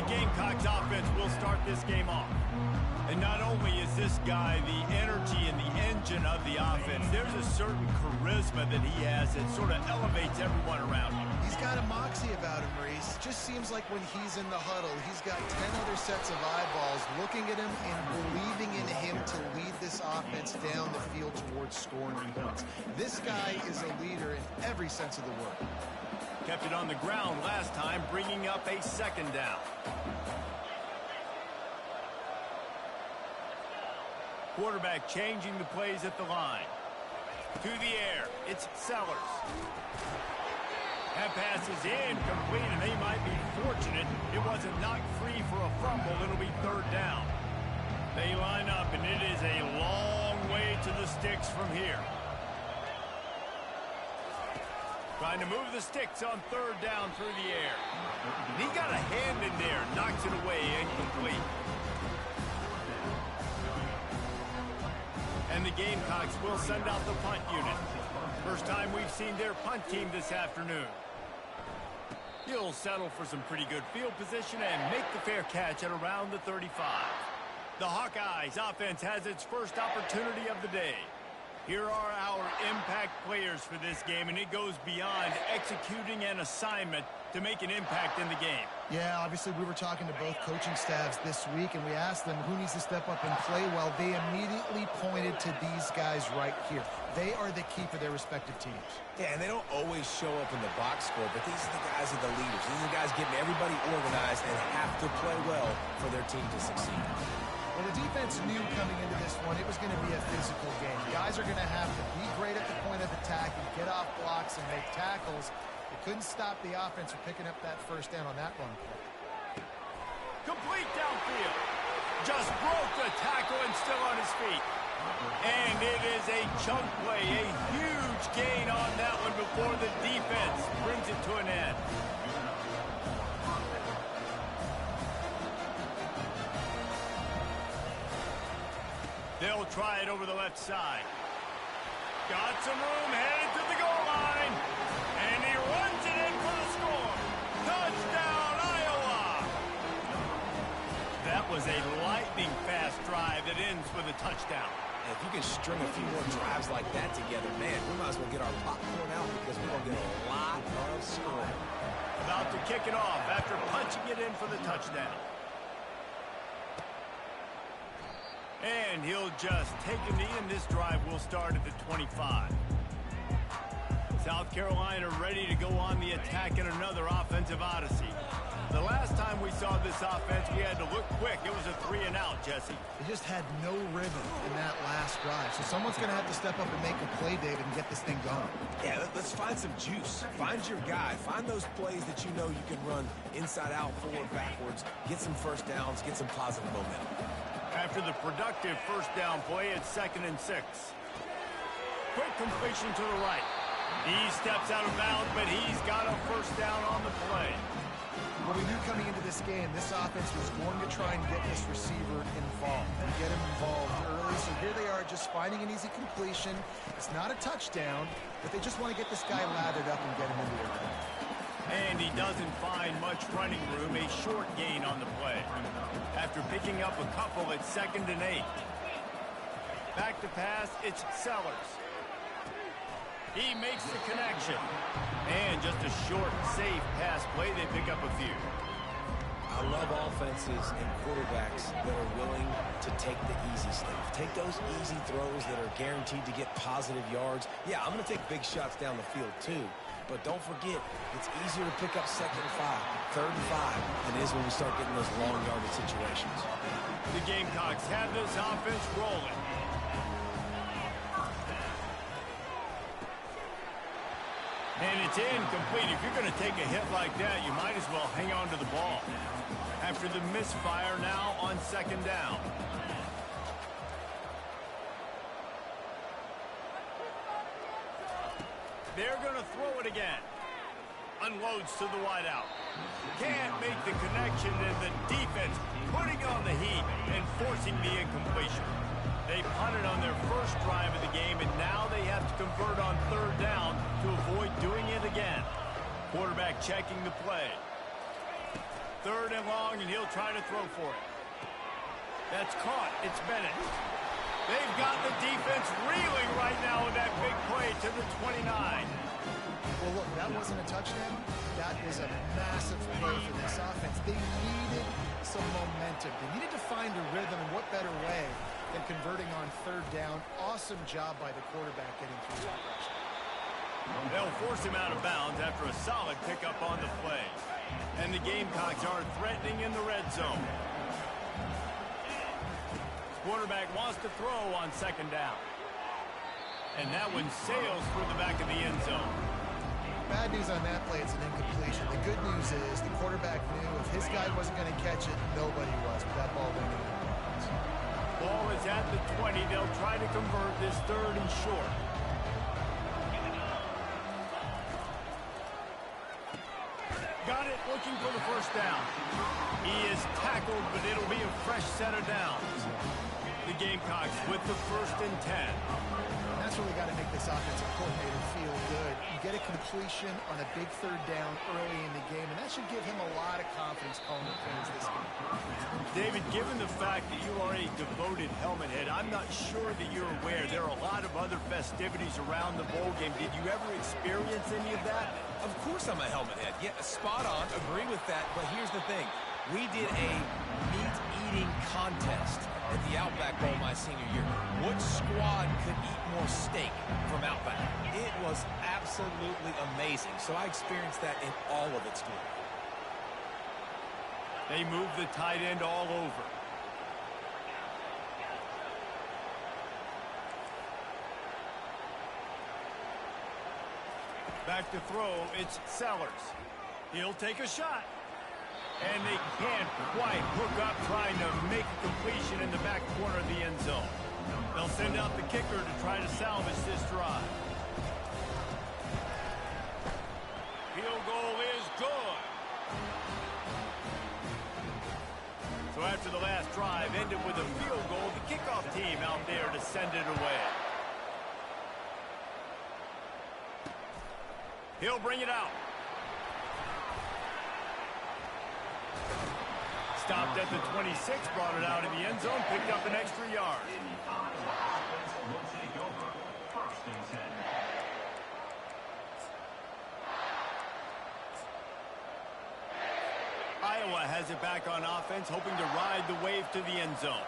Gamecocks offense will start this game off. And not only is this guy the energy and the engine of the offense, there's a certain charisma that he has that sort of elevates everyone around him. He's got a moxie about him, Reese. Just seems like when he's in the huddle, he's got 10 other sets of eyeballs looking at him and believing in him to lead this offense down the field towards scoring points. This guy is a leader in every sense of the word. Kept it on the ground last time, bringing up a second down. Quarterback changing the plays at the line. To the air, it's Sellers. That pass is incomplete, and they might be fortunate it wasn't knocked free for a fumble. It'll be third down. They line up, and it is a long way to the sticks from here. Trying to move the sticks on third down through the air. And he got a hand in there, knocks it away, incomplete. And the Gamecocks will send out the punt unit. First time we've seen their punt team this afternoon. He'll settle for some pretty good field position and make the fair catch at around the 35. The Hawkeyes offense has its first opportunity of the day. Here are our impact players for this game, and it goes beyond executing an assignment to make an impact in the game. Yeah, obviously we were talking to both coaching staffs this week, and we asked them who needs to step up and play well. They immediately pointed to these guys right here. They are the key for their respective teams. Yeah, and they don't always show up in the box score, but these are the guys that are the leaders. These are the guys getting everybody organized and have to play well for their team to succeed. Well, the defense knew coming into this one it was going to be a physical game. Guys are going to have to be great at the point of attack and get off blocks and make tackles. They couldn't stop the offense from picking up that first down on that run play. Complete downfield. Just broke the tackle and still on his feet. And it is a chunk play, a huge gain on that one before the defense brings it to an end. They'll try it over the left side. Got some room, headed to the goal line. And he runs it in for the score. Touchdown, Iowa! That was a lightning-fast drive that ends with a touchdown. And if you can string a few more drives like that together, man, we might as well get our popcorn out because we're going to get a lot of scoring. About to kick it off after punching it in for the touchdown. And he'll just take a knee, and this drive will start at the 25. South Carolina ready to go on the attack in another offensive odyssey. The last time we saw this offense, we had to look quick. It was a 3-and-out, Jesse. They just had no rhythm in that last drive. So someone's going to have to step up and make a play, David, and get this thing going. Yeah, let's find some juice. Find your guy. Find those plays that you know you can run inside out, forward, backwards. Get some first downs. Get some positive momentum. After the productive first down play, it's 2nd and 6. Quick completion to the right. He steps out of bounds, but he's got a first down on the play. Well, we knew coming into this game, this offense was going to try and get this receiver involved and get him involved early. So here they are just finding an easy completion. It's not a touchdown, but they just want to get this guy lathered up and get him into their game. And he doesn't find much running room, a short gain on the play. After picking up a couple, it's 2nd and 8. Back to pass, it's Sellers. He makes the connection. And just a short, safe pass play, they pick up a few. I love offenses and quarterbacks that are willing to take the easy stuff. Take those easy throws that are guaranteed to get positive yards. Yeah, I'm going to take big shots down the field too. But don't forget, it's easier to pick up 2nd and 5, 3rd and 5 than it is when we start getting those long yardage situations. The Gamecocks have this offense rolling. And it's incomplete. If you're going to take a hit like that, you might as well hang on to the ball. After the misfire now on 2nd down. They're going to throw it again. Unloads to the wideout. Can't make the connection, and the defense putting on the heat and forcing the incompletion. They punted on their first drive of the game, and now they have to convert on 3rd down to avoid doing it again. Quarterback checking the play. 3rd and long, and he'll try to throw for it. That's caught. It's Bennett. They've got the defense reeling right now with that big play to the 29. Well, look, that wasn't a touchdown. That is a massive play for this offense. They needed some momentum. They needed to find a rhythm, and what better way than converting on 3rd down. Awesome job by the quarterback getting through that rush. They'll force him out of bounds after a solid pickup on the play. And the Gamecocks are threatening in the red zone. Quarterback wants to throw on 2nd down. And that one sails through the back of the end zone. Bad news on that play, it's an incompletion. The good news is the quarterback knew if his guy wasn't going to catch it, nobody was. But that ball went in. Ball is at the 20. They'll try to convert this 3rd and short. Got it, looking for the 1st down. He is tackled, but it'll be a fresh set of downs. The Gamecocks with the 1st and 10. And that's where we got to make this offensive coordinator feel good. You get a completion on a big 3rd down early in the game, and that should give him a lot of confidence calling the plays this game. David, given the fact that you are a devoted helmet head, I'm not sure that you're aware there are a lot of other festivities around the bowl game. Did you ever experience any of that? Of course I'm a helmet head. Yeah, spot on. Agree with that. But here's the thing. We did a meat-eating contest at the Outback Bowl my senior year. What squad could eat more steak from Outback? It was absolutely amazing. So I experienced that in all of its glory. They move the tight end all over. Back to throw, it's Sellers. He'll take a shot. And they can't quite hook up trying to make a completion in the back corner of the end zone. They'll send out the kicker to try to salvage this drive. Field goal is good. So after the last drive ended with a field goal, the kickoff team out there to send it away. He'll bring it out. Stopped at the 26, brought it out of the end zone, picked up an extra yard. Iowa has it back on offense, hoping to ride the wave to the end zone.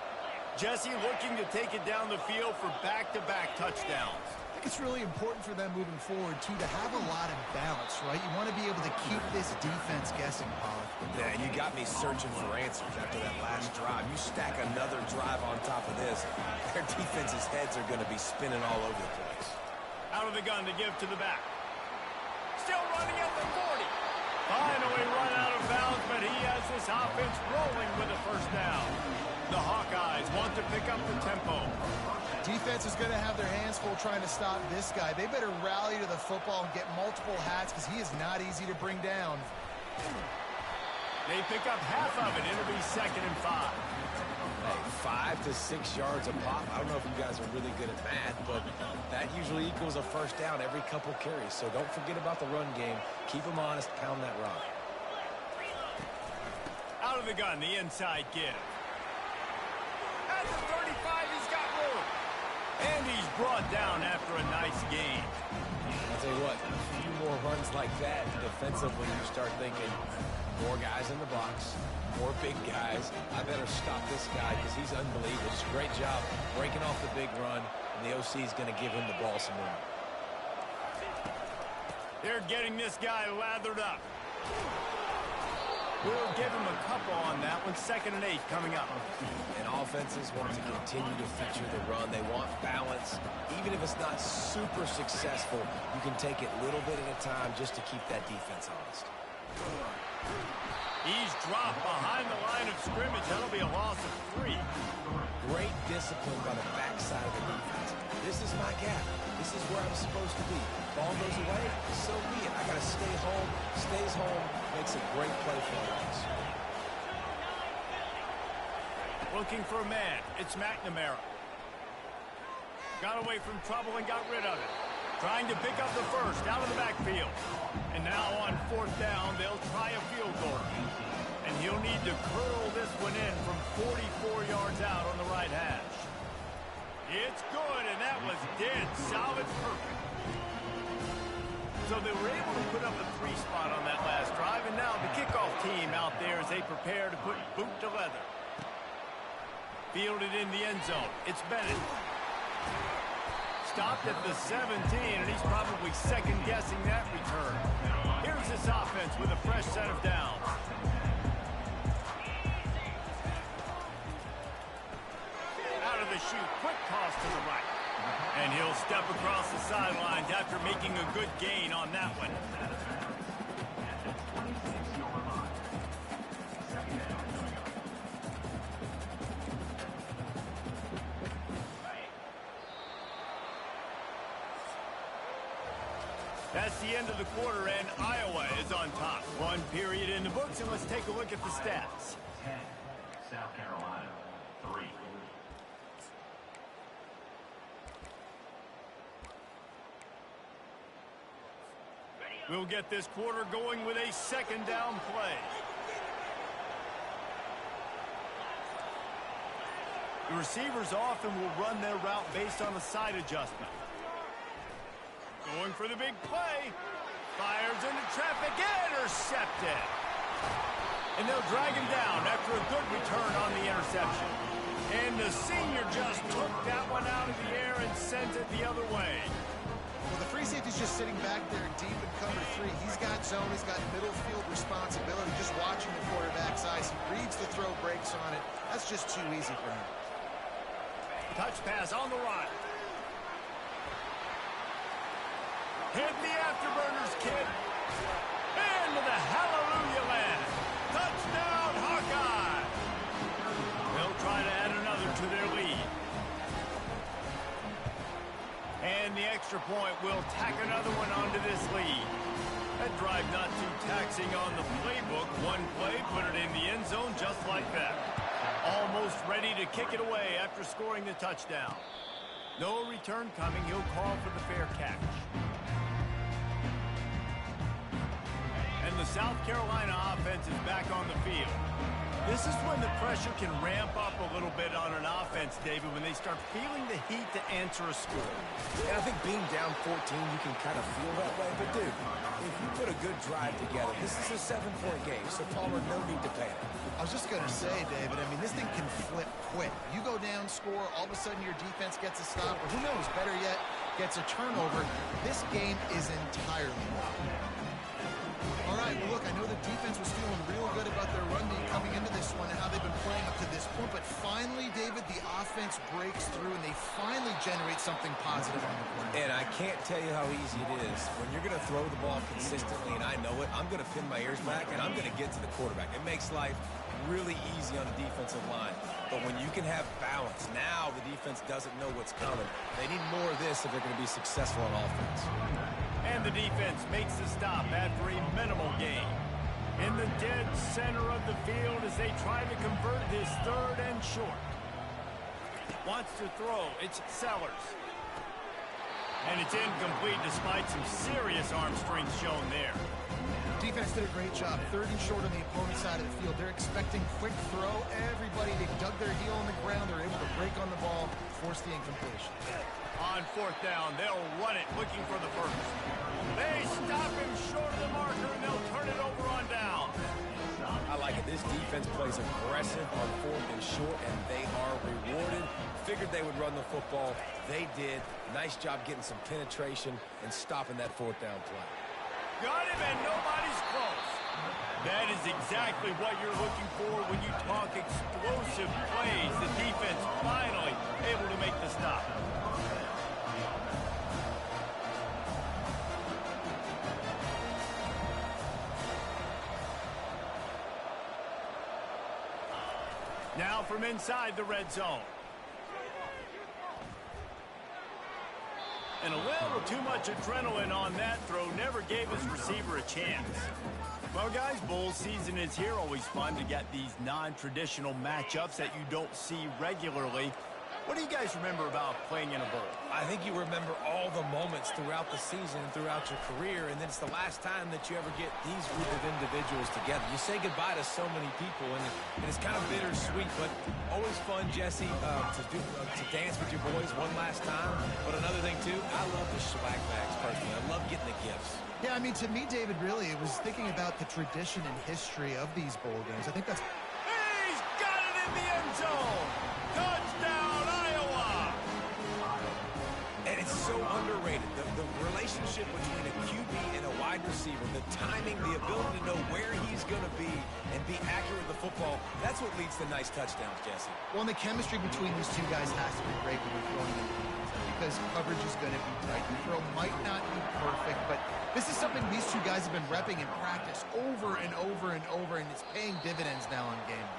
Jesse looking to take it down the field for back-to-back touchdowns. I think it's really important for them moving forward, too, to have a lot of balance, right? You want to be able to keep this defense guessing, Bob. Yeah, you got me searching for answers after that last drive. You stack another drive on top of this, their defense's heads are going to be spinning all over the place. Out of the gun to give to the back. Still running at the 40. Finally run out of bounds, but he has this offense rolling with a 1st down. The Hawkeyes want to pick up the tempo. Defense is going to have their hands full trying to stop this guy. They better rally to the football and get multiple hats because he is not easy to bring down. They pick up half of it. It'll be 2nd and 5. Hey, 5 to 6 yards a pop. I don't know if you guys are really good at math, but that usually equals a 1st down every couple carries. So don't forget about the run game. Keep them honest. Pound that rock. Out of the gun, the inside give. At the 35, he's got room. And he's brought down after a nice gain. I'll tell you what, a few more runs like that defensively, you start thinking more guys in the box, more big guys. I better stop this guy because he's unbelievable. It's a great job breaking off the big run, and the OC is going to give him the ball some more. They're getting this guy lathered up. We'll give him a couple on that one. 2nd and 8 coming up. And offenses want to continue to feature the run. They want balance. Even if it's not super successful, you can take it little bit at a time just to keep that defense honest. He's dropped behind the line of scrimmage. That'll be a loss of 3. Great discipline by the backside of the defense. This is my gap. This is where I'm supposed to be. Ball goes away, so be it. I got to stay home. Stays home. Makes a great play for us. Looking for a man. It's McNamara. Got away from trouble and got rid of it. Trying to pick up the 1st out of the backfield. And now on 4th down, they'll try a field goal. And he'll need to curl this one in from 44 yards out on the right hash. It's good, and that was dead solid perfect. So they were able to put up a 3 spot on that last drive, and now the kickoff team out there as they prepare to put boot to leather. Fielded in the end zone. It's Bennett. Stopped at the 17, and he's probably second-guessing that return. Here's this offense with a fresh set of downs. Out of the chute, quick toss to the right. And he'll step across the sidelines after making a good gain on that one. That's the end of the quarter, and Iowa is on top. 1 period in the books, and let's take a look at the stats. 10, South Carolina, 3. We'll get this quarter going with a second down play. The receivers often will run their route based on a side adjustment. Going for the big play. Fires into traffic. Intercepted. And they'll drag him down after a good return on the interception. And the senior just took that one out of the air and sent it the other way. Well, the free safety's just sitting back there deep in cover 3. He's got zone. He's got middle field responsibility. Just watching the quarterback's eyes. He reads the throw, breaks on it. That's just too easy for him. Touch pass on the right. Hit the afterburners, kid. Into the hallelujah land. Touchdown, Hawkeye. They'll try to add another to their lead. And the extra point will tack another one onto this lead. That drive not too taxing on the playbook. One play, put it in the end zone just like that. Almost ready to kick it away after scoring the touchdown. No return coming. He'll call for the fair catch. And the South Carolina offense is back on the field. This is when the pressure can ramp up a little bit on an offense, David, when they start feeling the heat to answer a score. And I think being down 14, you can kind of feel that way. But, dude, if you put a good drive together, this is a 7-point game, so Palmer, no need to panic. I was just going to say, David, I mean, this thing can flip quick. You go down, score, all of a sudden your defense gets a stop, or who knows, better yet, gets a turnover. This game is entirely wrong. All right, well, look, I know the defense was feeling real good about their run being coming into this one and how they've been playing up to this point, but finally, David, the offense breaks through and they finally generate something positive on the play. And I can't tell you how easy it is. When you're going to throw the ball consistently, and I know it, I'm going to pin my ears back, and I'm going to get to the quarterback. It makes life really easy on the defensive line. But when you can have balance, now the defense doesn't know what's coming. They need more of this if they're going to be successful on offense. And the defense makes the stop after a minimal gain. In the dead center of the field as they try to convert this 3rd and short. Wants to throw. It's Sellers. And it's incomplete despite some serious arm strength shown there. Defense did a great job. 3rd and short on the opponent's side of the field. They're expecting quick throw. Everybody, they dug their heel on the ground. They're able to break on the ball, force the incompletion. On 4th down, they'll run it, looking for the first. They stop him short of the marker, and they'll turn it over on down. I like it. This defense plays aggressive on 4th and short, and they are rewarded. Figured they would run the football. They did. Nice job getting some penetration and stopping that 4th down play. Got him, and nobody's close. That is exactly what you're looking for when you talk explosive plays. The defense finally able to make the stop. Now from inside the red zone. And a little too much adrenaline on that throw never gave his receiver a chance. Well, guys, bowl season is here. Always fun to get these non-traditional matchups that you don't see regularly. What do you guys remember about playing in a bowl? I think you remember all the moments throughout the season and throughout your career, and then it's the last time that you ever get these group of individuals together. You say goodbye to so many people, and it's kind of bittersweet, but always fun, Jesse, to dance with your boys one last time. But another thing, too, I love the swag bags, personally. I love getting the gifts. Yeah, I mean, to me, David, really, it was thinking about the tradition and history of these bowl games. I think that's... He's got it in the end zone! Touchdown, Iowa! And it's so underrated. The relationship between a QB and a wide receiver, the timing, the ability to know where he's going to be and be accurate with the football, that's what leads to nice touchdowns, Jesse. Well, and the chemistry between these two guys has to be great when you're throwing them because coverage is going to be tight. The throw might not be perfect, but this is something these two guys have been repping in practice over and over and over, and it's paying dividends now on game.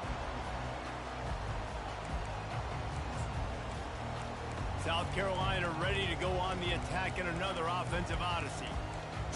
South Carolina ready to go on the attack in another offensive odyssey.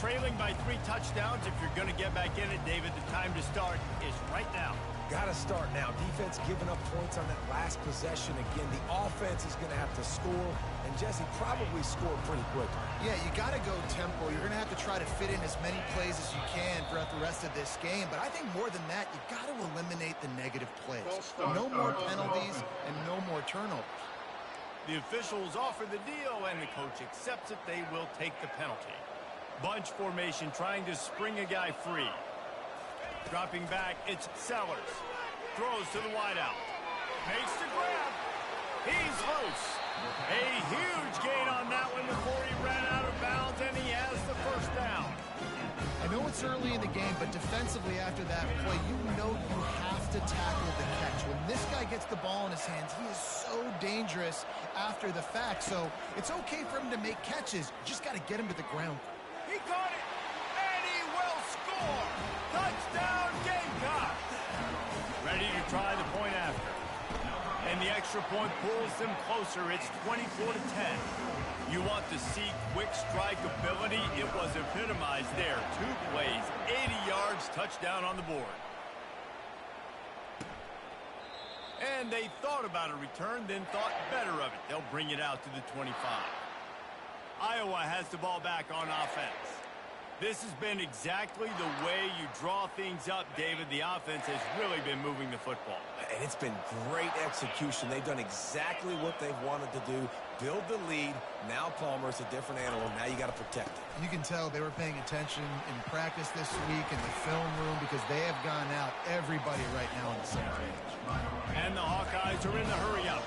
Trailing by 3 touchdowns. If you're going to get back in it, David, the time to start is right now. Got to start now. Defense giving up points on that last possession. Again, the offense is going to have to score, and Jesse probably score pretty quick. Yeah, you got to go tempo. You're going to have to try to fit in as many plays as you can throughout the rest of this game. But I think more than that, you got to eliminate the negative plays. No more penalties and no more turnovers. The officials offer the deal, and the coach accepts it. They will take the penalty. Bunch formation trying to spring a guy free. Dropping back, it's Sellers. Throws to the wideout. Makes the grab. He's loose. A huge gain on that one before he ran out of bounds, and he has the first down. I know it's early in the game, but defensively after that play, you know you have to tackle the catch. When this guy gets the ball in his hands, he is so dangerous after the fact. So it's okay for him to make catches. You just got to get him to the ground. He caught it, and he will score. Touchdown, Gamecock. Ready to try the point after. And the extra point pulls them closer. It's 24-10. You want to see quick strike ability? It was epitomized there. 2 plays, 80 yards, touchdown on the board. And they thought about a return, then thought better of it. They'll bring it out to the 25. Iowa has the ball back on offense. This has been exactly the way you draw things up, David. The offense has really been moving the football. And it's been great execution. They've done exactly what they've wanted to do. Build the lead. Now Palmer's a different animal. Now you got to protect it. You can tell they were paying attention in practice this week in the film room because they have gone out everybody right now on the same page. And the Hawkeyes are in the hurry-up.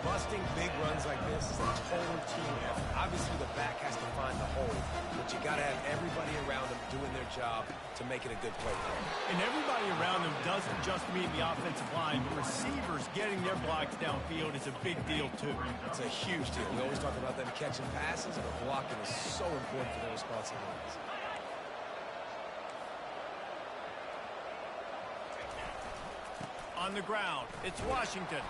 Busting big runs like this is a total team effort. Obviously, the back has to find the hole, but you got to have everybody around them doing their job to make it a good play. And everybody around them doesn't just mean the offensive line. The receivers getting their blocks downfield is a big deal, too. It's a huge deal. We always talk about them catching passes, but blocking is so important for their responsibilities. On the ground, it's Washington.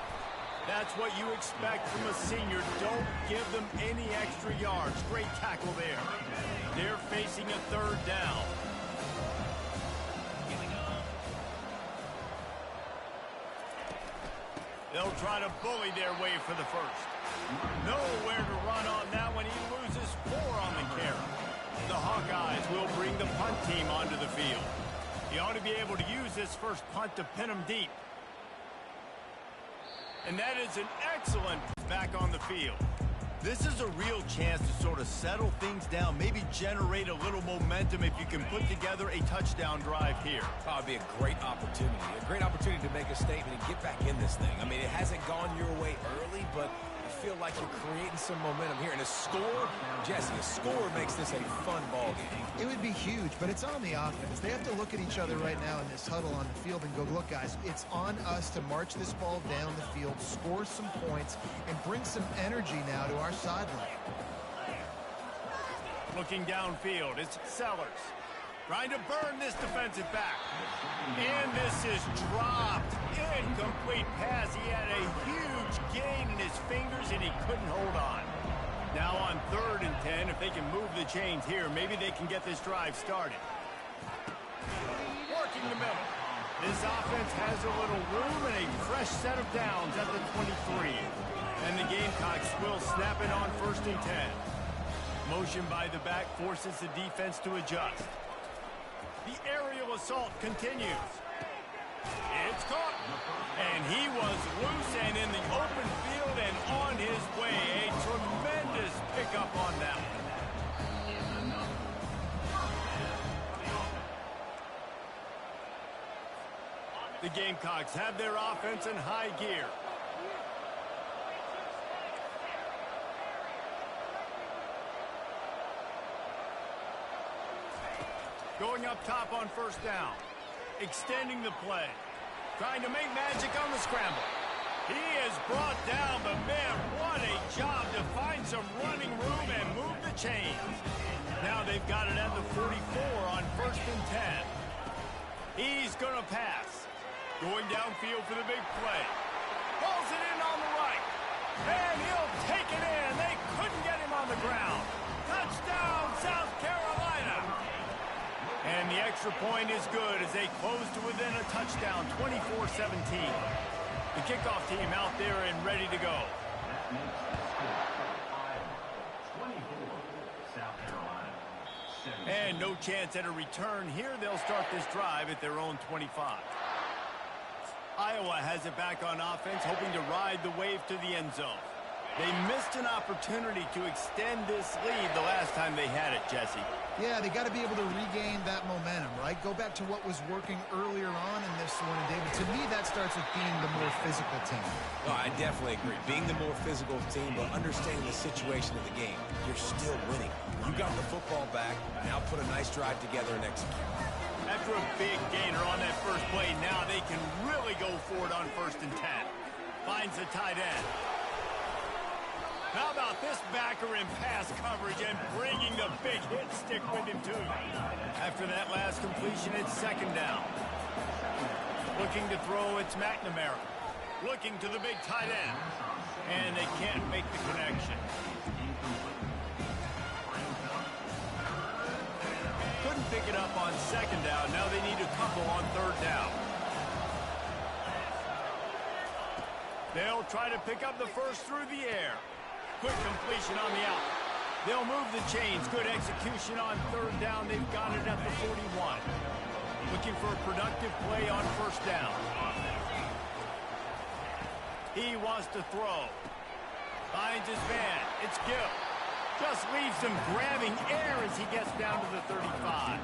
That's what you expect from a senior. Don't give them any extra yards. Great tackle there. They're facing a 3rd down. They'll try to bully their way for the first. Nowhere to run on that one. He loses 4 on the carry. The Hawkeyes will bring the punt team onto the field. He ought to be able to use this first punt to pin them deep. And that is an excellent back on the field. This is a real chance to sort of settle things down, maybe generate a little momentum if you can put together a touchdown drive here. Probably a great opportunity to make a statement and get back in this thing. I mean, it hasn't gone your way early, but I feel like you're creating some momentum here. And a score, Jesse, a score makes this a fun ball game. It would be huge, but it's on the offense. They have to look at each other right now in this huddle on the field and go, look, guys, it's on us to march this ball down the field, score some points, and bring some energy now to our sideline. Looking downfield, it's Sellers. Trying to burn this defensive back. And this is dropped. Incomplete pass. He had a huge gain in his fingers, and he couldn't hold on. Now on 3rd and 10, if they can move the chains here, maybe they can get this drive started. Working the middle. This offense has a little room and a fresh fresh set of downs at the 23. And the Gamecocks will snap it on 1st and 10. Motion by the back forces the defense to adjust. The aerial assault continues. It's caught. And he was loose and in the open field and on his way. A tremendous pickup on that one. The Gamecocks have their offense in high gear. Going up top on 1st down. Extending the play. Trying to make magic on the scramble. He is brought down, but man, what a job to find some running room and move the chains. Now they've got it at the 44 on 1st and 10. He's going to pass. Going downfield for the big play. Pulls it in on the right. And he'll take it in. They couldn't get him on the ground. Touchdown, South Carolina. And the extra point is good as they close to within a touchdown, 24-17. The kickoff team out there and ready to go. And no chance at a return here. They'll start this drive at their own 25. Iowa has it back on offense, hoping to ride the wave to the end zone. They missed an opportunity to extend this lead the last time they had it, Jesse. Yeah, they got to be able to regain that momentum, right? Go back to what was working earlier on in this one, and David, to me, that starts with being the more physical team. Well, I definitely agree. Being the more physical team, but understanding the situation of the game. You're still winning. You got the football back. Now put a nice drive together and execute. After a big gainer on that first play, now they can really go for it on 1st and 10. Finds the tight end. How about this backer in pass coverage and bringing the big hit stick with him, too. After that last completion, it's 2nd down. Looking to throw, it's McNamara. Looking to the big tight end. And they can't make the connection. Couldn't pick it up on 2nd down. Now they need a couple on 3rd down. They'll try to pick up the first through the air. Quick completion on the out. They'll move the chains. Good execution on 3rd down. They've got it at the 41. Looking for a productive play on 1st down. He wants to throw. Finds his man. It's Gill. Just leaves him grabbing air as he gets down to the 35.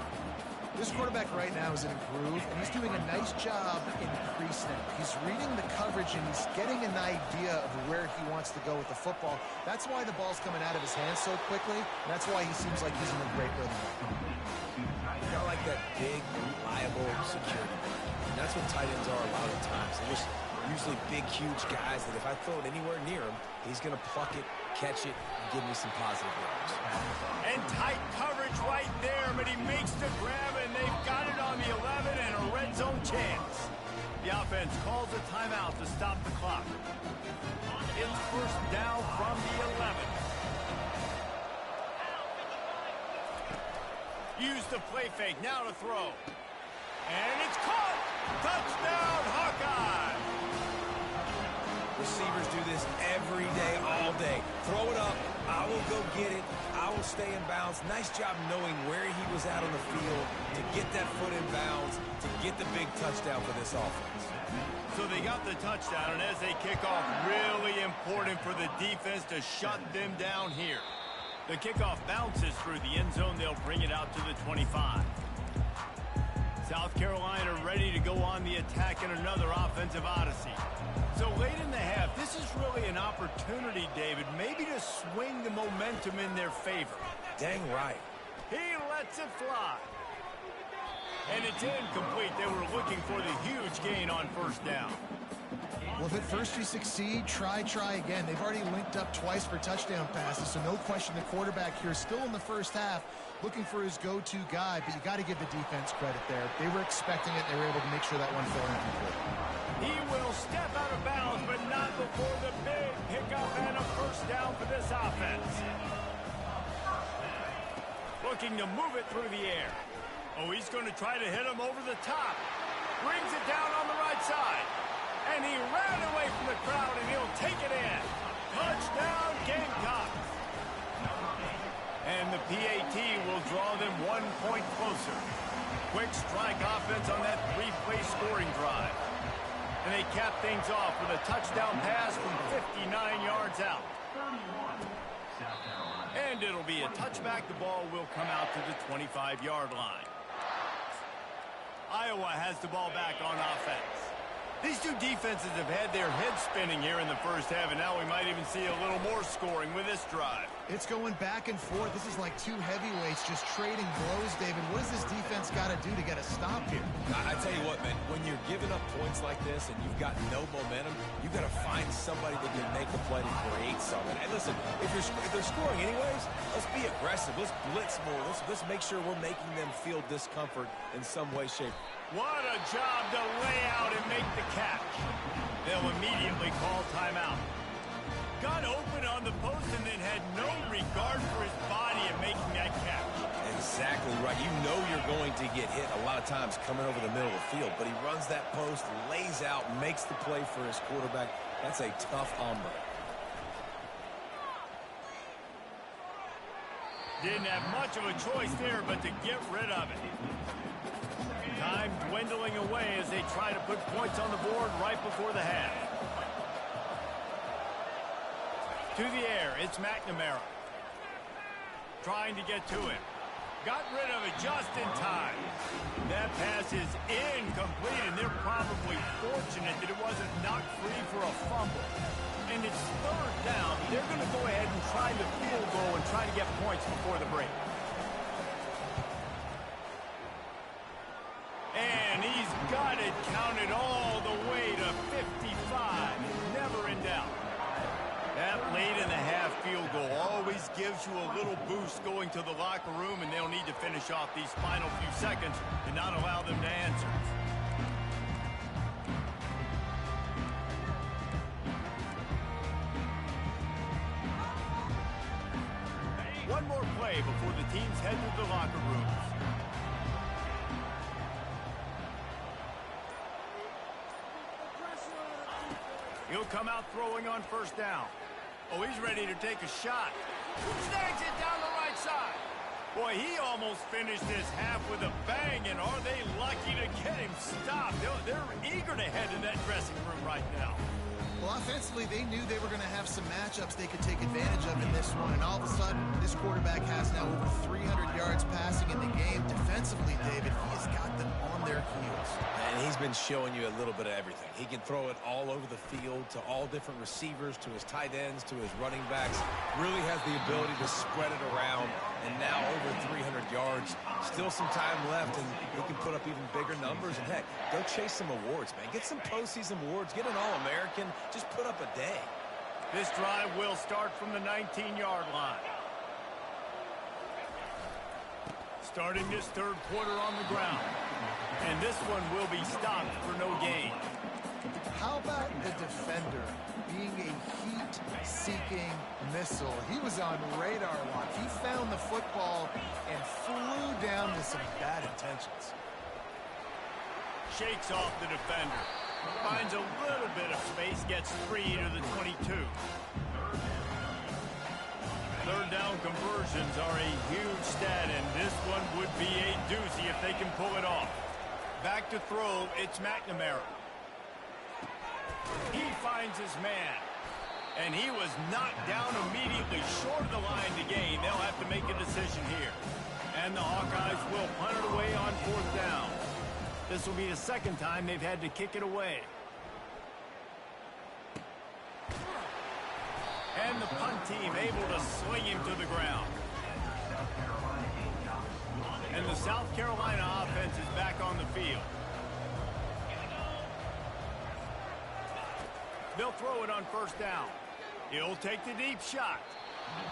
This quarterback right now is in a groove, and he's doing a nice job in pre-snap. He's reading the coverage, and he's getting an idea of where he wants to go with the football. That's why the ball's coming out of his hands so quickly, and that's why he seems like he's in a great rhythm. Got like that big, reliable security. And that's what tight ends are a lot of times. They're just usually big, huge guys that if I throw it anywhere near him, he's going to pluck it, catch it, and give me some positive yards. And tight coverage right there, but he makes the grab, and they've got it on the 11 and a red zone chance. The offense calls a timeout to stop the clock. It's 1st down from the 11. Use the play fake, now to throw. And it's caught! Touchdown, Hawkeye! Receivers do this every day, all day. Throw it up, I will go get it, I will stay in bounds. Nice job knowing where he was at on the field to get that foot in bounds, to get the big touchdown for this offense. So they got the touchdown, and as they kick off, really important for the defense to shut them down here. The kickoff bounces through the end zone. They'll bring it out to the 25. South Carolina ready to go on the attack in another offensive odyssey. So late in the half, this is really an opportunity, David, maybe to swing the momentum in their favor. Dang right. He lets it fly. And it's incomplete. They were looking for the huge gain on 1st down. Well, if at first you succeed, try again. They've already linked up twice for touchdown passes, so no question the quarterback here still in the first half looking for his go-to guy, but you got to give the defense credit there. They were expecting it. They were able to make sure that one fell in. He will step out of bounds, but not before the big pickup and a 1st down for this offense. Looking to move it through the air. Oh, he's going to try to hit him over the top. Brings it down on the right side. And And he ran away from the crowd, and he'll take it in. Touchdown, Gamecocks. And the PAT will draw them 1 point closer. Quick strike offense on that 3-play scoring drive. And they cap things off with a touchdown pass from 59 yards out. And it'll be a touchback. The ball will come out to the 25-yard line. Iowa has the ball back on offense. These two defenses have had their heads spinning here in the first half, and now we might even see a little more scoring with this drive. It's going back and forth. This is like two heavyweights just trading blows, David. What does this defense got to do to get a stop here? I tell you what, man, when you're giving up points like this and you've got no momentum, you've got to find somebody that can make a play to create something. And listen, if they're scoring anyways, let's be aggressive. Let's blitz more. Let's make sure we're making them feel discomfort in some way, shape. What a job to lay out and make the catch. They'll immediately call timeout. Got open on the post and then had no regard for his body in making that catch. Exactly right. You know you're going to get hit a lot of times coming over the middle of the field, but he runs that post, lays out, makes the play for his quarterback. That's a tough hombre. Didn't have much of a choice there but to get rid of it. Time dwindling away as they try to put points on the board right before the half. To the air, it's McNamara. Trying to get to him. Got rid of it just in time. That pass is incomplete, and they're probably fortunate that it wasn't knocked free for a fumble. And it's third down. They're going to go ahead and try the field goal and try to get points before the break. And he's got it counted all the way to 55. Never in doubt. That late in the half field goal always gives you a little boost going to the locker room, and they'll need to finish off these final few seconds and not allow them to answer. One more play before the teams head to the locker rooms. He'll come out throwing on first down. Oh, he's ready to take a shot. Snags it down the right side. Boy, he almost finished this half with a bang, and are they lucky to get him stopped? They're eager to head to that dressing room right now. Well, offensively, they knew they were going to have some matchups they could take advantage of in this one, and all of a sudden, this quarterback has now over 300 yards passing in the game. Defensively, David, he has got them on their heels. And he's been showing you a little bit of everything. He can throw it all over the field to all different receivers, to his tight ends, to his running backs. Really has the ability to spread it around, and now over 300 yards. Still some time left, and he can put up even bigger numbers. And heck, go chase some awards, man. Get some postseason awards. Get an All-American. Just put up a day. This drive will start from the 19-yard line. Starting this third quarter on the ground. And this one will be stopped for no gain. How about the defender being a heat-seeking missile? He was on radar lock. He found the football and flew down with some bad intentions. Shakes off the defender. Finds a little bit of space, gets free to the 22. Third down conversions are a huge stat, and this one would be a doozy if they can pull it off. Back to throw, it's McNamara. He finds his man, and he was knocked down immediately short of the line to gain. They'll have to make a decision here. And the Hawkeyes will punt it away on fourth down. This will be the second time they've had to kick it away. And the punt team able to swing him to the ground. And the South Carolina offense is back on the field. They'll throw it on first down. He'll take the deep shot.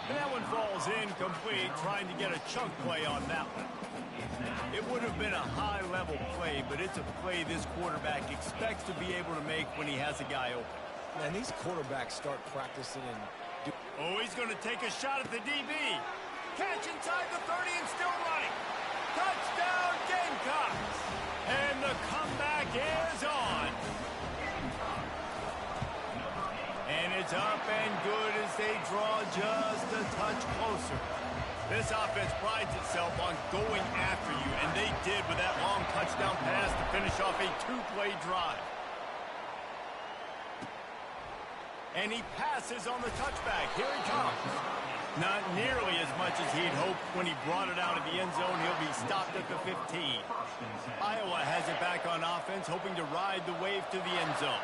And that one falls incomplete, trying to get a chunk play on that one. It would have been a high-level play, but it's a play this quarterback expects to be able to make when he has a guy open. Man, these quarterbacks start practicing and oh, he's going to take a shot at the DB. Catch inside the 30 and still running. Touchdown, Gamecocks. And the comeback is on. It's up and good as they draw just a touch closer. This offense prides itself on going after you, and they did with that long touchdown pass to finish off a two-play drive. And he passes on the touchback. Here he comes. Not nearly as much as he'd hoped when he brought it out of the end zone. He'll be stopped at the 15. Iowa has it back on offense, hoping to ride the wave to the end zone.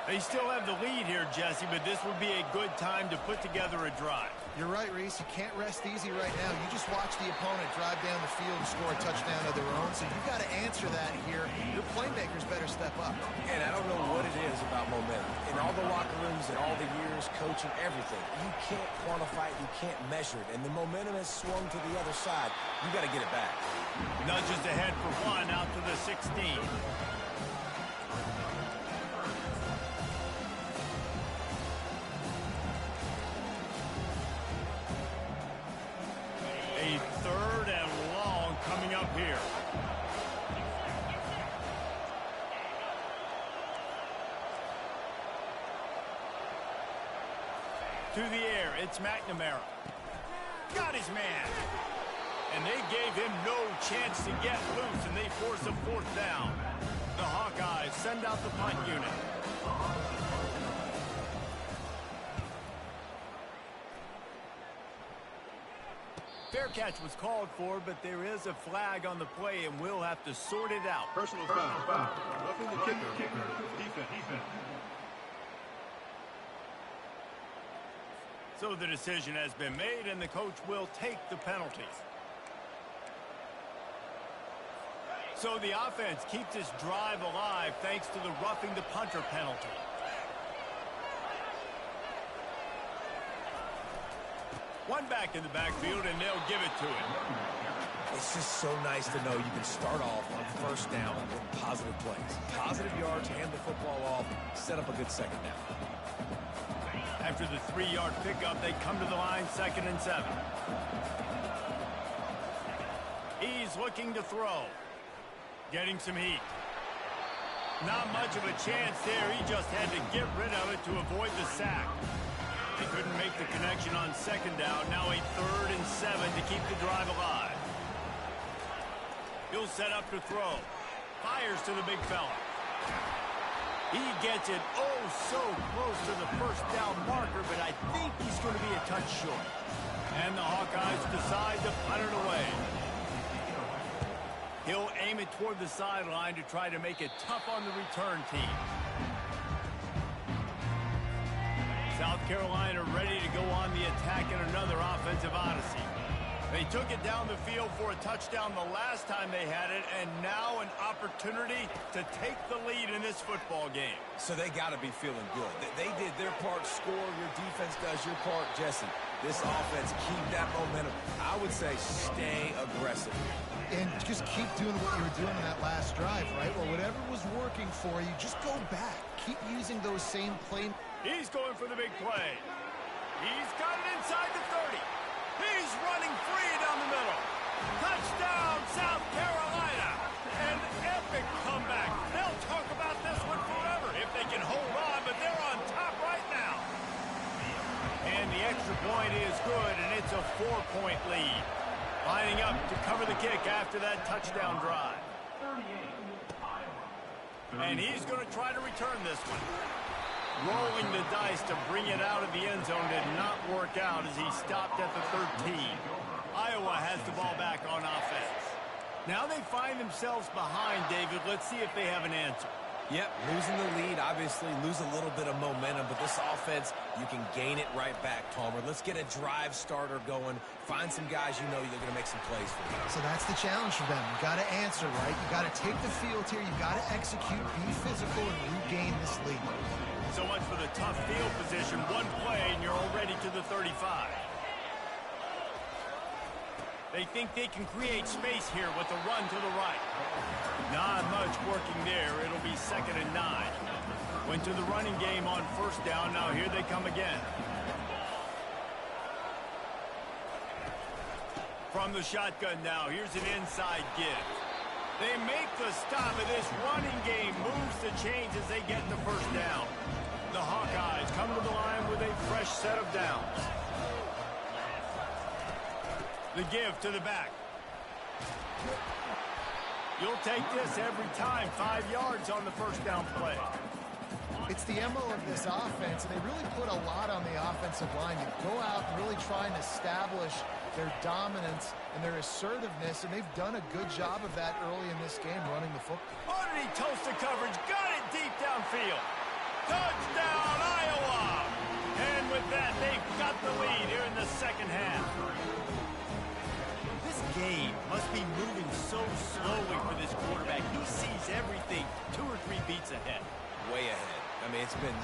They still have the lead here, Jesse, but this would be a good time to put together a drive. You're right, Reese. You can't rest easy right now. You just watch the opponent drive down the field and score a touchdown of their own, so you've got to answer that here. Your playmakers better step up. And I don't know what it is about momentum. In all the locker rooms and all the years, coaching, everything, you can't quantify it, you can't measure it. And the momentum has swung to the other side. You got to get it back. Nudges ahead for one out to the 16. A third and long coming up here. To the air, it's McNamara. Got his man. And they gave him no chance to get loose, and they force a fourth down. The Hawkeyes send out the punt unit. Fair catch was called for, but there is a flag on the play, and we'll have to sort it out. Personal foul. Roughing the kicker. Defense. So the decision has been made, and the coach will take the penalty. So the offense keeps this drive alive thanks to the roughing the punter penalty. One back in the backfield, and they'll give it to him. It's just so nice to know you can start off on first down with positive plays. Positive yards, hand the football off, set up a good second down. After the 3-yard pickup, they come to the line, 2nd and 7. He's looking to throw. Getting some heat. Not much of a chance there. He just had to get rid of it to avoid the sack. They couldn't make the connection on 2nd down. Now a 3rd and 7 to keep the drive alive. He'll set up to throw. Fires to the big fella. He gets it oh so close to the first down marker, but I think he's going to be a touch short. And the Hawkeyes decide to punt it away. He'll aim it toward the sideline to try to make it tough on the return team. South Carolina ready to go on the attack in another offensive odyssey. They took it down the field for a touchdown the last time they had it, and now an opportunity to take the lead in this football game. So they got to be feeling good. They did their part, score. Your defense does your part, Jesse. This offense, keep that momentum. I would say stay aggressive. And just keep doing what you were doing in that last drive, right? Well, whatever was working for you, just go back. Keep using those same play. He's going for the big play. He's got it inside the 30. He's running free down the middle. Touchdown, South Carolina. An epic comeback. They'll talk about this one forever if they can hold on, but they're on top right now. And the extra point is good, and it's a 4-point lead. Lining up to cover the kick after that touchdown drive. And he's going to try to return this one. Rolling the dice to bring it out of the end zone did not work out as he stopped at the 13. Iowa has the ball back on offense. Now they find themselves behind, David. Let's see if they have an answer. Yep, losing the lead, obviously lose a little bit of momentum, but this offense, you can gain it right back, Palmer. Let's get a drive starter going. Find some guys you know you're going to make some plays for you. So that's the challenge for them. You got to answer, right? You got to take the field here. You got to execute, be physical, and regain this lead. So much for the tough field position. One play, and you're already to the 35. They think they can create space here with the run to the right. Not much working there. It'll be 2nd and 9. Went to the running game on first down. Now here they come again. From the shotgun now, here's an inside give. They make the stop, and this running game moves the chains as they get the first down. The Hawkeyes come to the line with set of downs. The give to the back. You'll take this every time. 5 yards on the first down play. It's the MO of this offense, and they really put a lot on the offensive line to go out and really try and establish their dominance and their assertiveness, and they've done a good job of that early in this game running the football. Oh, did he toast the coverage? Got it deep downfield. Touchdown, Iowa! And with that, they've got the lead here in the second half. This game must be moving so slowly for this quarterback. He sees everything 2 or 3 beats ahead. Way ahead. I mean, it's been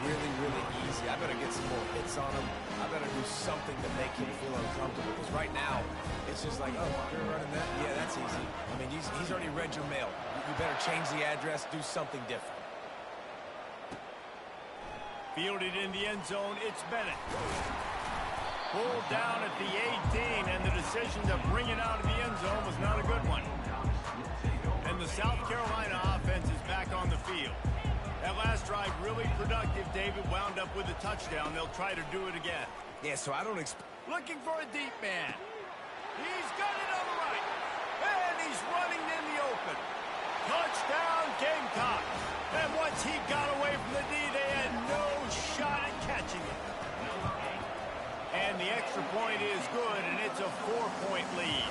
really, really easy. I better get some more hits on him. I better do something to make him feel uncomfortable. Because right now, it's just like, oh, you're running that? Yeah, that's easy. I mean, he's already read your mail. You better change the address, do something different. Fielded in the end zone, it's Bennett. Pulled down at the 18, and the decision to bring it out of the end zone was not a good one. And the South Carolina offense is back on the field. That last drive really productive. David wound up with a touchdown. They'll try to do it again. Yeah, so I don't expect... Looking for a deep man. He's got it on the right. And he's running in the open. Touchdown, Gamecocks. And once he got away from the D, they had no shot at catching it. And the extra point is good, and it's a 4-point lead.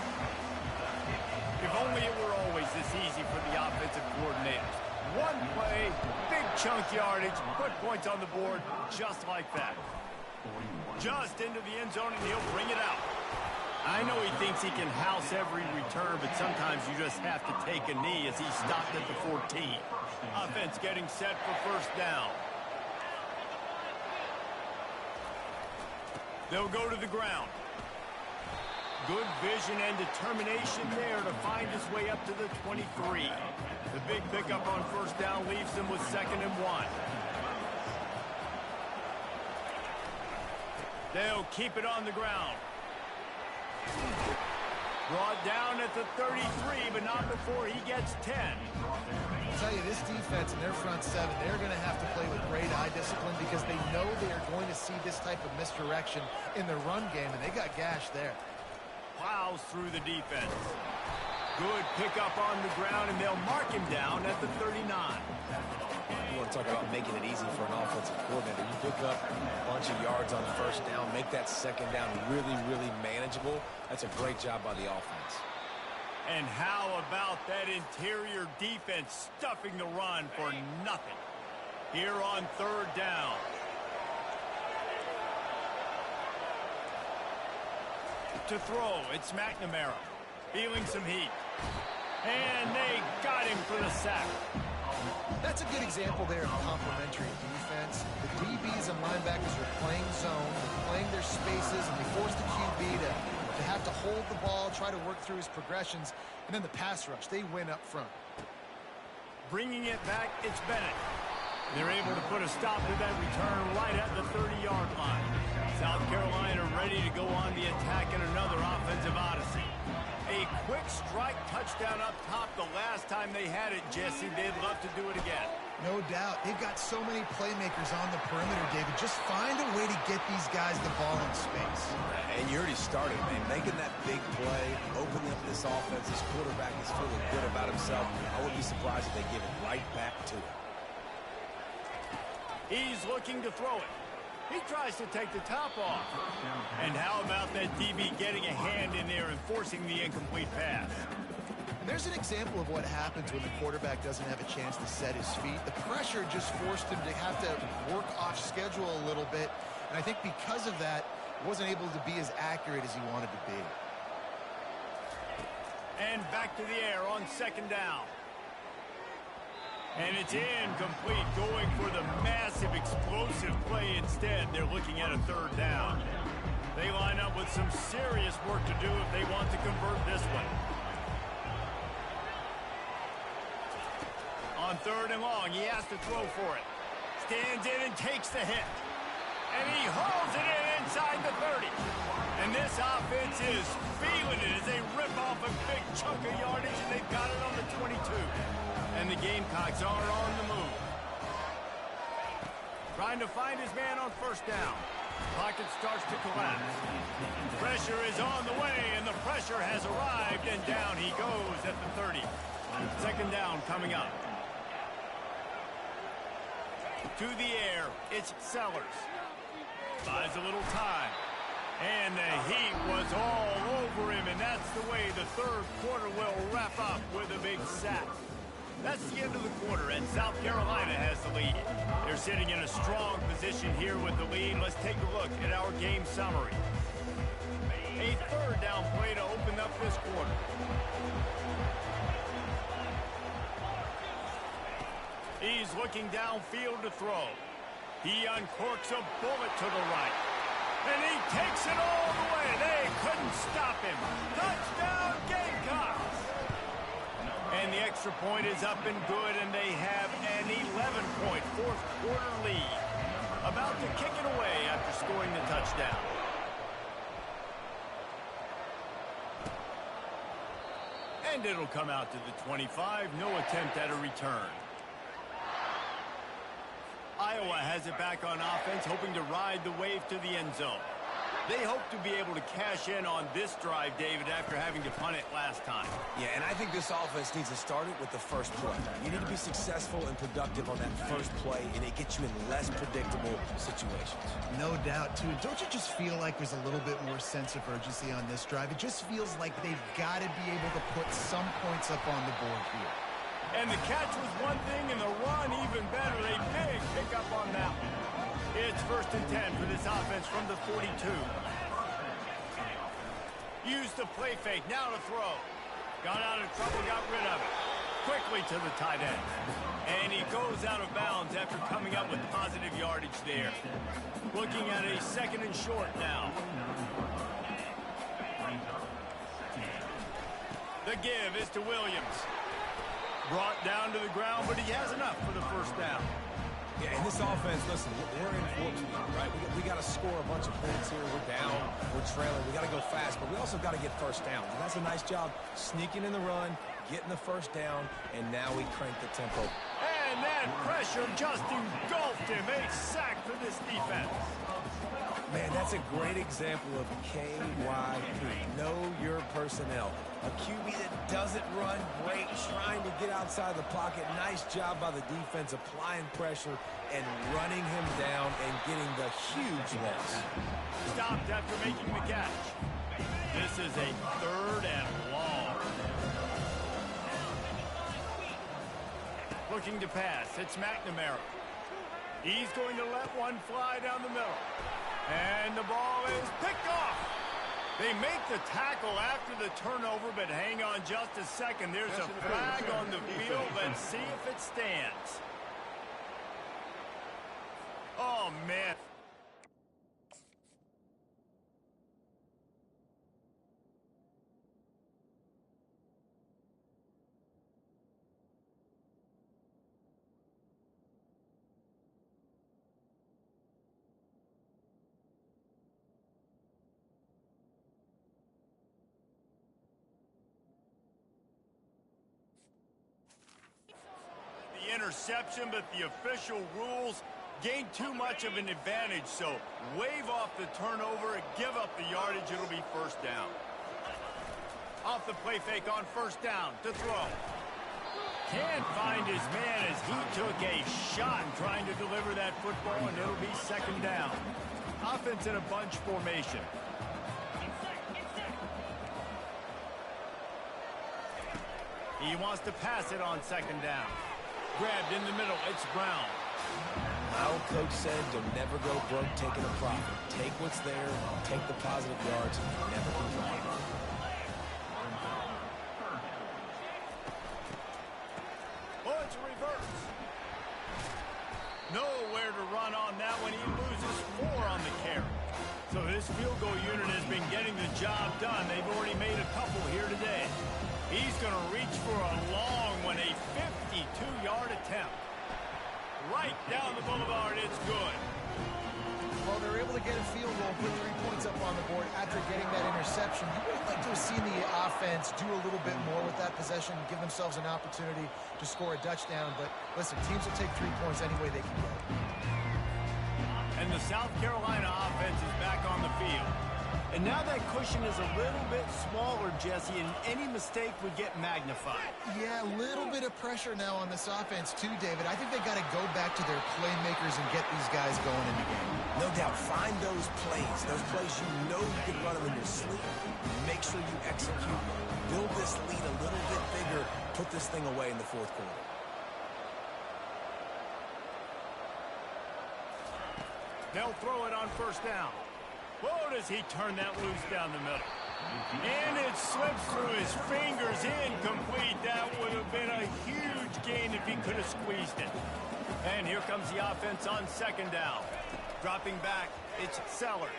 If only it were always this easy for the offensive coordinators. One play, big chunk yardage, put points on the board just like that. Just into the end zone, and he'll bring it out. I know he thinks he can house every return, but sometimes you just have to take a knee as he stopped at the 14. Offense getting set for first down. They'll go to the ground. Good vision and determination there to find his way up to the 23. The big pickup on first down leaves them with 2nd and 1. They'll keep it on the ground. Brought down at the 33, but not before he gets 10. I'll tell you, this defense and their front 7, they're going to have to play with great eye discipline because they know they are going to see this type of misdirection in the run game, and they got gashed there. Plows through the defense. Good pickup on the ground, and they'll mark him down at the 39. You want to talk about making it easy for an offensive coordinator. You pick up a bunch of yards on the first down, make that second down really, really manageable. That's a great job by the offense. And how about that interior defense stuffing the run for nothing? Here on 3rd down. To throw, it's McNamara. Feeling some heat. And they got him for the sack. That's a good example there of complementary defense. The DBs and linebackers are playing zone, they're playing their spaces, and they force the QB to have to hold the ball, try to work through his progressions, and then the pass rush, they win up front. Bringing it back, it's Bennett. They're able to put a stop to that return right at the 30-yard line. South Carolina ready to go on the attack in another offensive odyssey. A quick strike touchdown up top the last time they had it, Jesse. They'd love to do it again. No doubt. They've got so many playmakers on the perimeter, David. Just find a way to get these guys the ball in space. And you already started, man. Making that big play, opening up this offense. This quarterback is feeling good about himself. I wouldn't be surprised if they give it right back to him. He's looking to throw it. He tries to take the top off. And how about that DB getting a hand in there and forcing the incomplete pass? And there's an example of what happens when the quarterback doesn't have a chance to set his feet. The pressure just forced him to have to work off schedule a little bit. And I think because of that, wasn't able to be as accurate as he wanted to be. And back to the air on 2nd down. And it's incomplete, going for the massive explosive play instead. They're looking at a 3rd down. They line up with some serious work to do if they want to convert this one. On 3rd and long, he has to throw for it. Stands in and takes the hit. And he hauls it in inside the 30. And this offense is feeling it as they rip off a big chunk of yardage, and they've got it on the 22. And the Gamecocks are on the move. Trying to find his man on 1st down. Pocket starts to collapse. Pressure is on the way, and the pressure has arrived, and down he goes at the 30. Second down coming up. To the air, it's Sellers. Buys a little time. And the heat was all over him, and that's the way the third quarter will wrap up with a big sack. That's the end of the quarter, and South Carolina has the lead. They're sitting in a strong position here with the lead. Let's take a look at our game summary. A third down play to open up this quarter. He's looking downfield to throw. He uncorks a bullet to the right. And he takes it all the way. They couldn't stop him. Touchdown, Gamecocks! And the extra point is up and good, and they have an 11-point fourth quarter lead. About to kick it away after scoring the touchdown. And it'll come out to the 25. No attempt at a return. Iowa has it back on offense, hoping to ride the wave to the end zone. They hope to be able to cash in on this drive, David, after having to punt it last time. Yeah, and I think this offense needs to start it with the first play. You need to be successful and productive on that first play, and it gets you in less predictable situations. No doubt, too. Don't you just feel like there's a little bit more sense of urgency on this drive? It just feels like they've got to be able to put some points up on the board here. And the catch was one thing, and the run even better. A big pickup on that one. It's 1st and 10 for this offense from the 42. Used the play fake, now to throw. Got out of trouble, got rid of it. Quickly to the tight end. And he goes out of bounds after coming up with positive yardage there. Looking at a 2nd and short now. The give is to Williams. Brought down to the ground, but he has enough for the first down. Yeah, in this offense, listen, we're in warp speed, right? We got to score a bunch of points here. We're down, we're trailing. We got to go fast, but we also got to get first down. And that's a nice job sneaking in the run, getting the first down, and now we crank the tempo. And that pressure just engulfed him. A sack for this defense. Man, that's a great example of KYP. Know your personnel. A QB that doesn't run great, trying to get outside the pocket. Nice job by the defense applying pressure and running him down and getting the huge loss. Stopped after making the catch. This is a 3rd and long. Looking to pass. It's McNamara. He's going to let one fly down the middle. And the ball is picked off. They make the tackle after the turnover, but hang on just a second. There's a flag on the field. Let's see if it stands. Oh, man. Interception, but the official rules gain too much of an advantage, so wave off the turnover and give up the yardage. It'll be first down. Off the play fake on first down to throw. Can't find his man as he took a shot trying to deliver that football, and it'll be 2nd down. Offense in a bunch formation. He wants to pass it on 2nd down. Grabbed in the middle, it's Brown. Our coach said you'll never go broke taking a profit. Take what's there, take the positive yards, and never complain. Oh, it's a reverse. Nowhere to run on that one. He loses 4 on the carry. So his field goal unit has been getting the job done. They've already made a couple here today. He's going to reach for a long one, a 52-yard attempt. Right down the boulevard, it's good. Well, they're able to get a field goal, put 3 points up on the board after getting that interception. You would like to have seen the offense do a little bit more with that possession, give themselves an opportunity to score a touchdown. But listen, teams will take 3 points any way they can get. And the South Carolina offense is back on the field. And now that cushion is a little bit smaller, Jesse, and any mistake would get magnified. Yeah, a little bit of pressure now on this offense too, David. I think they got to go back to their playmakers and get these guys going in the game. No doubt. Find those plays you know you can run them in your sleep. Make sure you execute. Build this lead a little bit bigger. Put this thing away in the fourth quarter. They'll throw it on first down. Whoa, does he turn that loose down the middle. And it slips through his fingers, incomplete. That would have been a huge gain if he could have squeezed it. And here comes the offense on second down. Dropping back, it's Sellers.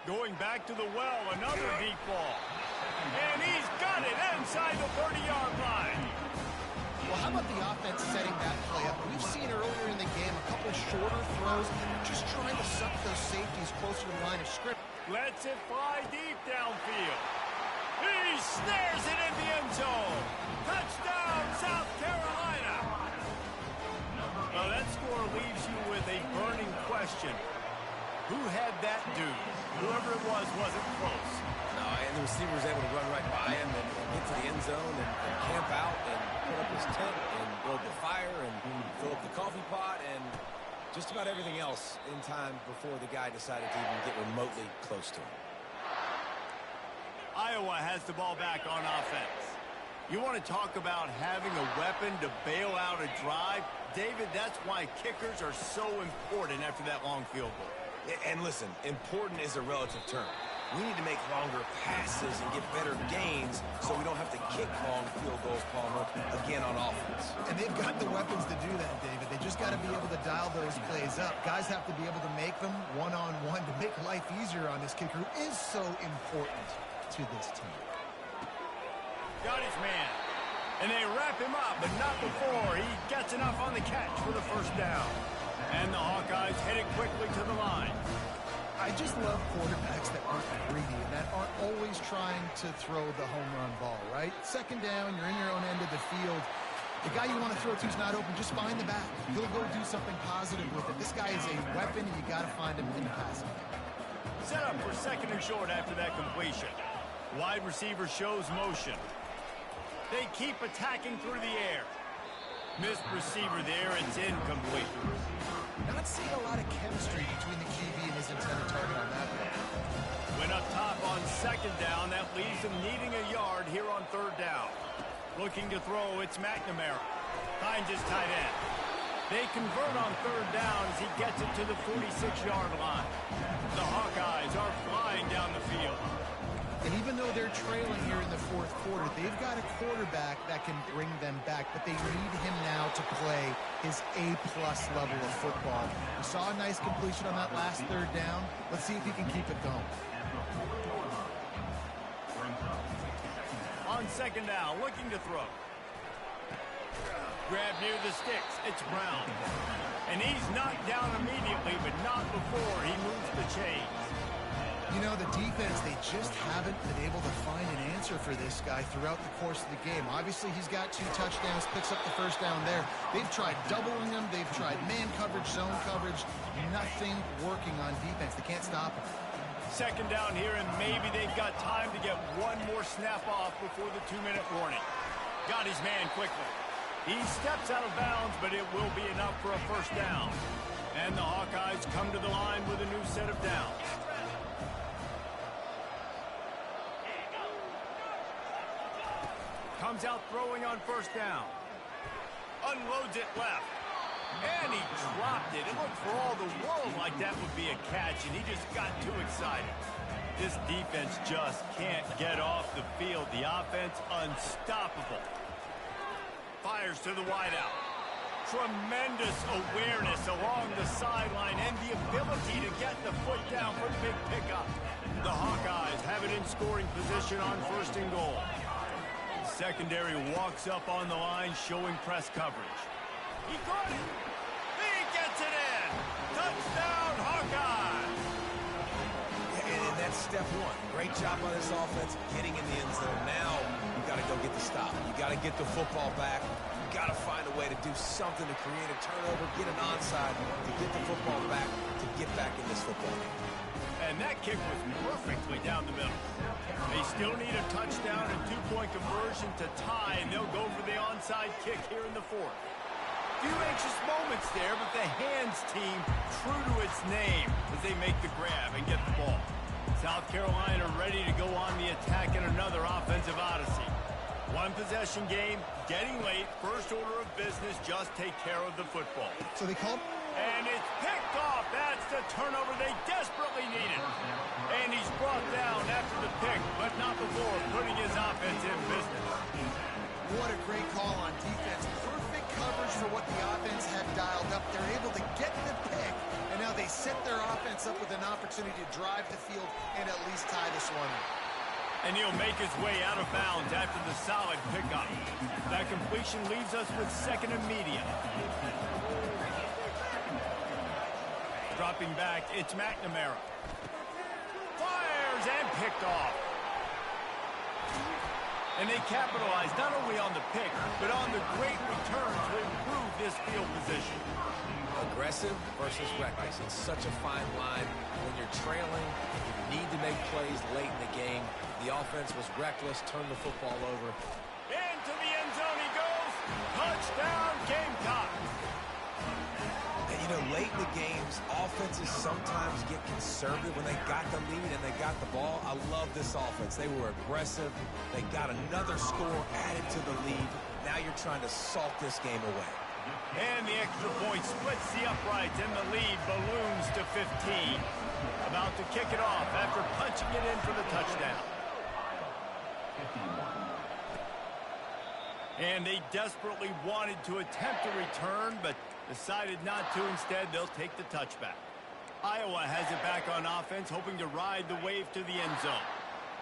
Going back to the well, another deep ball. And he's got it inside the 30-yard line. Well, how about the offense setting that play up? We've seen earlier in the game a couple shorter throws, just trying to suck those safeties closer to the line of scrimmage. Lets it fly deep downfield. He snares it in the end zone. Touchdown, South Carolina. Well, that score leaves you with a burning question. Who had that dude? Whoever it was wasn't close. No, and the receiver was able to run right by him and get to the end zone and camp out and put up his tent and build the fire and fill up the coffee pot and just about everything else in time before the guy decided to even get remotely close to him. Iowa has the ball back on offense. You want to talk about having a weapon to bail out a drive? David, that's why kickers are so important after that long field goal. And listen, important is a relative term. We need to make longer passes and get better gains so we don't have to kick long field goals, Palmer, again on offense. And they've got the weapons to do that, David. They just got to be able to dial those plays up. Guys have to be able to make them one-on-one to make life easier on this kicker who is so important to this team. Got his man. And they wrap him up, but not before he gets enough on the catch for the first down. And the Hawkeyes headed quickly to the line. I just love quarterbacks that aren't greedy and that aren't always trying to throw the home run ball, right? Second down, you're in your own end of the field. The guy you want to throw to is not open. Just find the back. He'll go do something positive with it. This guy is a weapon, and you got to find him in the passing game. Set up for second and short after that completion. Wide receiver shows motion. They keep attacking through the air. Missed receiver there. It's incomplete. Not seeing a lot of chemistry between the QB and his intended target on that play. Went up top on second down. That leaves him needing a yard here on third down. Looking to throw, it's McNamara. Finds his tight end. They convert on third down as he gets it to the 46-yard line. The Hawkeyes are flying down the field. And even though they're trailing here in the fourth quarter, they've got a quarterback that can bring them back, but they need him now to play his A-plus level of football. We saw a nice completion on that last third down. Let's see if he can keep it going. On second down, looking to throw. Grab near the sticks. It's Brown. And he's knocked down immediately, but not before he moves the chains. You know, the defense, they just haven't been able to find an answer for this guy throughout the course of the game. Obviously, he's got 2 touchdowns, picks up the first down there. They've tried doubling him. They've tried man coverage, zone coverage. Nothing working on defense. They can't stop him. Second down here, and maybe they've got time to get one more snap off before the 2-minute warning. Got his man quickly. He steps out of bounds, but it will be enough for a first down. And the Hawkeyes come to the line with a new set of downs. Comes out throwing on first down. Unloads it left. And he dropped it. It looked for all the world like that would be a catch, and he just got too excited. This defense just can't get off the field. The offense unstoppable. Fires to the wideout. Tremendous awareness along the sideline and the ability to get the foot down for the big pickup. The Hawkeyes have it in scoring position on first and goal. Secondary walks up on the line, showing press coverage. He got it. He gets it in. Touchdown, Hawkeye. And that's step one. Great job by this offense getting in the end zone. Now you got to go get the stop. You got to get the football back. got to find a way to do something to create a turnover, get an onside, to get the football back, to get back in this football game. And that kick was perfectly down the middle. They still need a touchdown and two-point conversion to tie, and they'll go for the onside kick here in the fourth. Few anxious moments there, but the hands team true to its name as they make the grab and get the ball. South Carolina ready to go on the attack in another offensive odyssey. One possession game, getting late, first order of business, just take care of the football. So they called. And it's picked off. That's the turnover they desperately needed. And he's brought down after the pick, but not before putting his offense in business. What a great call on defense. Perfect coverage for what the offense had dialed up. They're able to get the pick, and now they set their offense up with an opportunity to drive the field and at least tie this one. And he'll make his way out of bounds after the solid pickup. That completion leaves us with second and medium. Dropping back, it's McNamara. Fires and picked off. And they capitalize not only on the pick, but on the great return to improve this field position. Aggressive versus reckless. It's such a fine line. When you're trailing, you need to make plays late in the game. The offense was reckless, turned the football over. Into the end zone he goes. Touchdown, Gamecock. And, you know, late in the games, offenses sometimes get conservative when they got the lead and they got the ball. I love this offense. They were aggressive. They got another score added to the lead. Now you're trying to salt this game away. And the extra point splits the uprights, and the lead balloons to 15. About to kick it off after punching it in for the touchdown. And they desperately wanted to attempt a return, but decided not to. Instead, they'll take the touchback. Iowa has it back on offense, hoping to ride the wave to the end zone.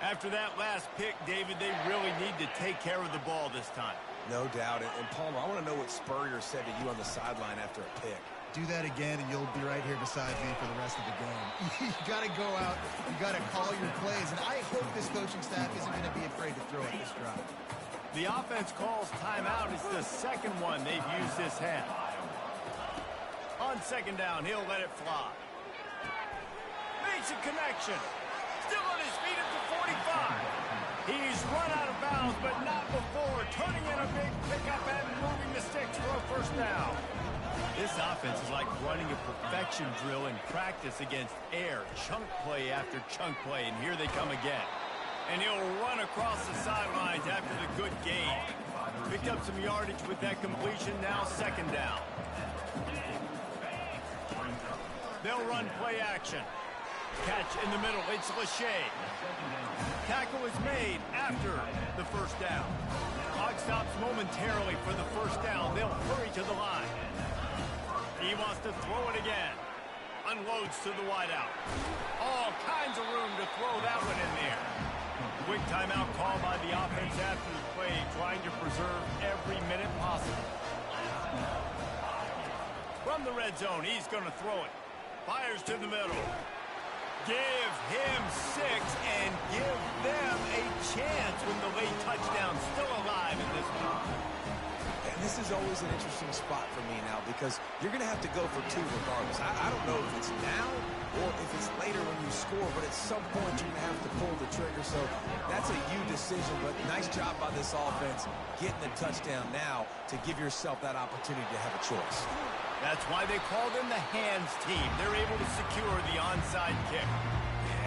After that last pick, David, they really need to take care of the ball this time. No doubt. And Palmer, I want to know what Spurrier said to you on the sideline after a pick. Do that again, and you'll be right here beside me for the rest of the game. You got to go out. You got to call your plays. And I hope this coaching staff isn't going to be afraid to throw at this drive. The offense calls timeout. It's the second one they've used this half. On second down, he'll let it fly. Makes a connection. Still on his feet at the 45. He's run out of bounds, but not before. Turning in a big pickup and moving the sticks for a first down. This offense is like running a perfection drill in practice against air. Chunk play after chunk play, and here they come again. And he'll run across the sidelines after the good gain. Picked up some yardage with that completion, now second down. They'll run play action. Catch in the middle, it's Lachey. Tackle is made after the first down. Clock stops momentarily for the first down. They'll hurry to the line. He wants to throw it again. Unloads to the wideout. All kinds of room to throw that one in there. Quick timeout call by the offense after the play, trying to preserve every minute possible. From the red zone, he's going to throw it. Fires to the middle. Give him 6 and give them a chance when the late touchdown's still alive in this one. And this is always an interesting spot for me now because you're going to have to go for 2 regardless. I don't know if it's now or if it's later when you score, but at some point you're going to have to pull the trigger. So that's a you decision, but nice job by this offense getting the touchdown now to give yourself that opportunity to have a choice. That's why they call them the hands team. They're able to secure the onside kick.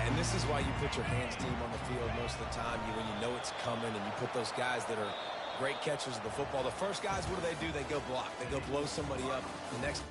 And this is why you put your hands team on the field most of the time when you know it's coming, and you put those guys that are great catchers of the football. The first guys, what do? They go block. They go blow somebody up. The next